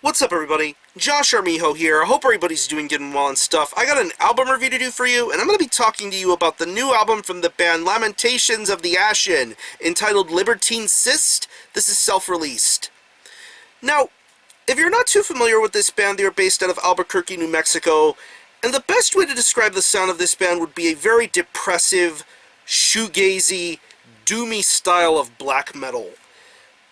What's up, everybody? Josh Armijo here. I hope everybody's doing good and well and stuff. I got an album review to do for you, and I'm going to be talking to you about the new album from the band Lamentations of the Ashen, entitled Libertine Cyst. This is self-released. Now, if you're not too familiar with this band, they are based out of Albuquerque, New Mexico, and the best way to describe the sound of this band would be a very depressive, shoegazy, doomy style of black metal.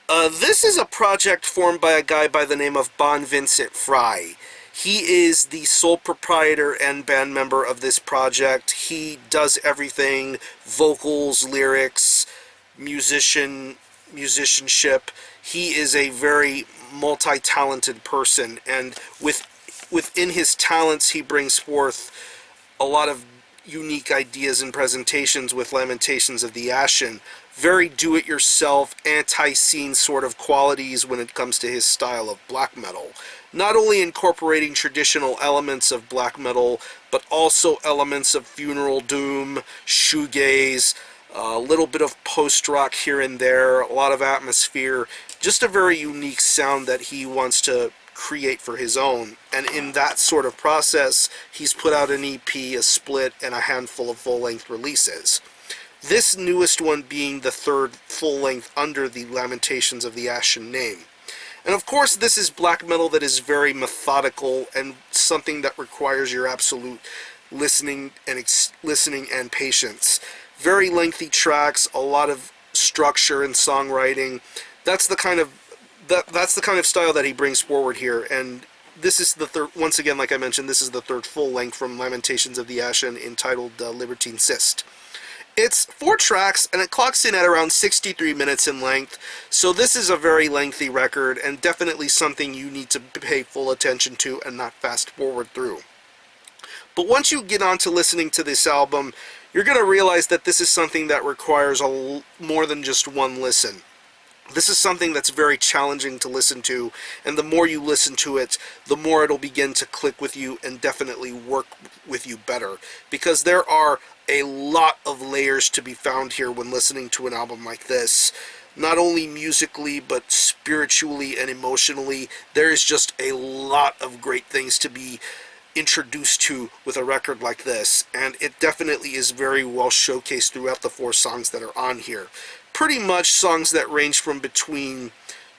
This is a project formed by a guy by the name of Bon Vincent Fry. He is the sole proprietor and band member of this project. He does everything: vocals, lyrics, musicianship. He is a very multi-talented person, and within his talents he brings forth a lot of unique ideas and presentations with Lamentations of the Ashen. Very do-it-yourself, anti-scene sort of qualities when it comes to his style of black metal. Not only incorporating traditional elements of black metal, but also elements of funeral doom, shoegaze, a little bit of post-rock here and there, a lot of atmosphere. Just a very unique sound that he wants to create for his own. And in that sort of process, he's put out an EP, a split, and a handful of full-length releases. This newest one being the third full-length under the Lamentations of the Ashen name. And of course, this is black metal that is very methodical and something that requires your absolute listening and patience. Very lengthy tracks, a lot of structure and songwriting. That's the kind of style that he brings forward here. And this is the third, once again, like I mentioned, this is the third full-length from Lamentations of the Ashen, entitled Libertine Cyst. It's 4 tracks, and it clocks in at around 63 minutes in length, so this is a very lengthy record, and definitely something you need to pay full attention to and not fast forward through. But once you get on to listening to this album, you're going to realize that this is something that requires more than just one listen. This is something that's very challenging to listen to, and the more you listen to it, the more it'll begin to click with you and definitely work with you better. Because there are a lot of layers to be found here when listening to an album like this. Not only musically, but spiritually and emotionally. There is just a lot of great things to be introduced to with a record like this, and it definitely is very well showcased throughout the 4 songs that are on here. Pretty much songs that range from between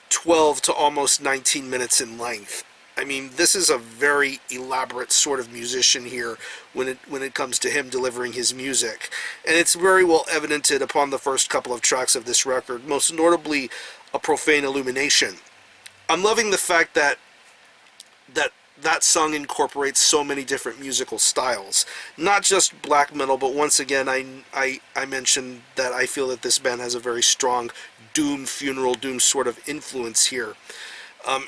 12 to almost 19 minutes in length. I mean, this is a very elaborate sort of musician here when it comes to him delivering his music. And it's very well evidented upon the first couple of tracks of this record, most notably A Profane Illumination. I'm loving the fact that song incorporates so many different musical styles. Not just black metal, but once again, I mentioned that I feel that this band has a very strong funeral doom sort of influence here.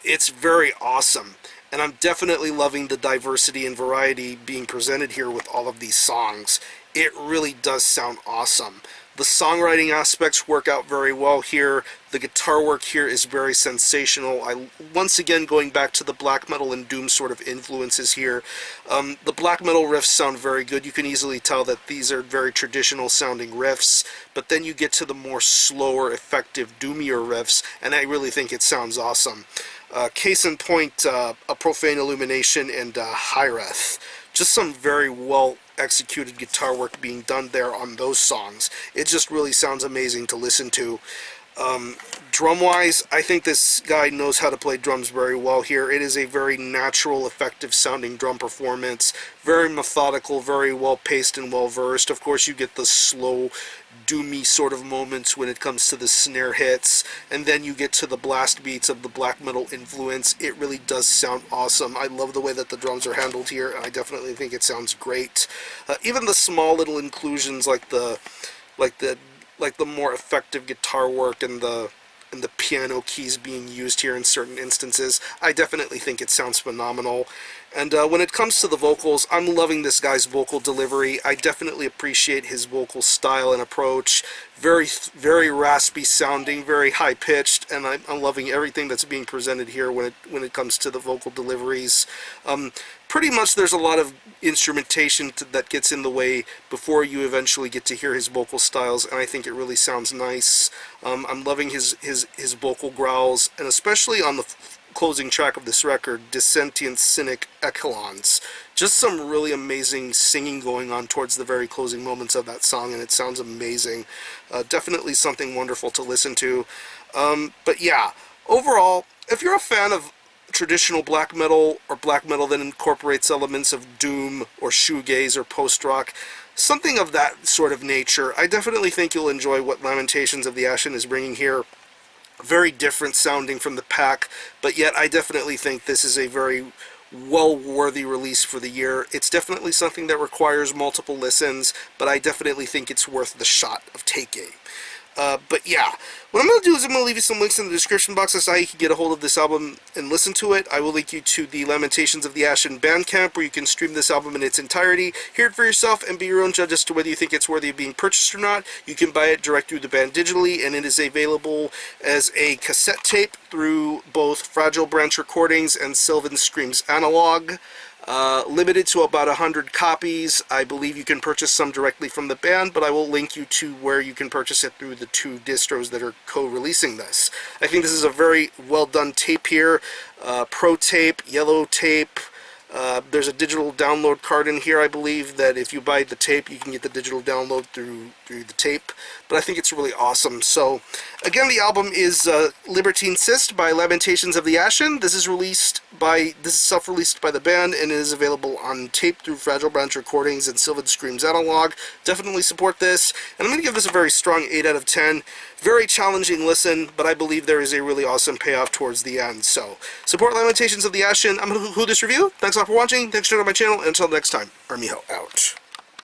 It's very awesome, and I'm definitely loving the diversity and variety being presented here with all of these songs. It really does sound awesome. The songwriting aspects work out very well here. The guitar work here is very sensational. Once again, going back to the black metal and doom sort of influences here. The black metal riffs sound very good. You can easily tell that these are very traditional sounding riffs, but then you get to the more slower, effective, doomier riffs, and I really think it sounds awesome. Case in point, A Profane Illumination and Hyreth. Just some very well executed guitar work being done there on those songs. It just really sounds amazing to listen to. Drum-wise, I think this guy knows how to play drums very well here. It is a very natural, effective sounding drum performance. Very methodical, very well paced and well versed. Of course, you get the slow, doomy sort of moments when it comes to the snare hits, and then you get to the blast beats of the black metal influence. It really does sound awesome. I love the way that the drums are handled here, and I definitely think it sounds great. Even the small little inclusions like the more effective guitar work and the piano keys being used here in certain instances, I definitely think it sounds phenomenal. And when it comes to the vocals, I'm loving this guy's vocal delivery. I definitely appreciate his vocal style and approach. Very, very raspy sounding, very high pitched, and I'm loving everything that's being presented here when it comes to the vocal deliveries. Pretty much there's a lot of instrumentation that gets in the way before you eventually get to hear his vocal styles, and I think it really sounds nice. I'm loving his vocal growls, and especially on the closing track of this record, Dissentient Cynic Echelons. Just some really amazing singing going on towards the very closing moments of that song, and it sounds amazing. Definitely something wonderful to listen to. But yeah, overall, if you're a fan of traditional black metal, or black metal that incorporates elements of doom or shoegaze or post-rock, something of that sort of nature, I definitely think you'll enjoy what Lamentations of the Ashen is bringing here. Very different sounding from the pack, but yet I definitely think this is a very well-worthy release for the year. It's definitely something that requires multiple listens, but I definitely think it's worth the shot of taking. But yeah, what I'm going to do is I'm going to leave you some links in the description box as to how you can get a hold of this album and listen to it. I will link you to the Lamentations of the Ashen Bandcamp, where you can stream this album in its entirety, hear it for yourself, and be your own judge as to whether you think it's worthy of being purchased or not. You can buy it direct through the band digitally, and it is available as a cassette tape through both Fragile Branch Recordings and Sylvan Screams Analog. Limited to about 100 copies. I believe you can purchase some directly from the band, but I will link you to where you can purchase it through the two distros that are co-releasing this. I think this is a very well done tape here. Pro tape, yellow tape. There's a digital download card in here, I believe, that if you buy the tape, you can get the digital download through the tape. But I think it's really awesome. So, again, the album is Libertine Cyst by Lamentations of the Ashen. This is self-released by the band, and it is available on tape through Fragile Branch Recordings and Sylvan Screams Analog. Definitely support this, and I'm going to give this a very strong 8 out of 10. Very challenging listen, but I believe there is a really awesome payoff towards the end. So, support Lamentations of the Ashen. I'm going to conclude this review. Thanks a lot for watching. Thanks for joining my channel, and until next time, Armijo out.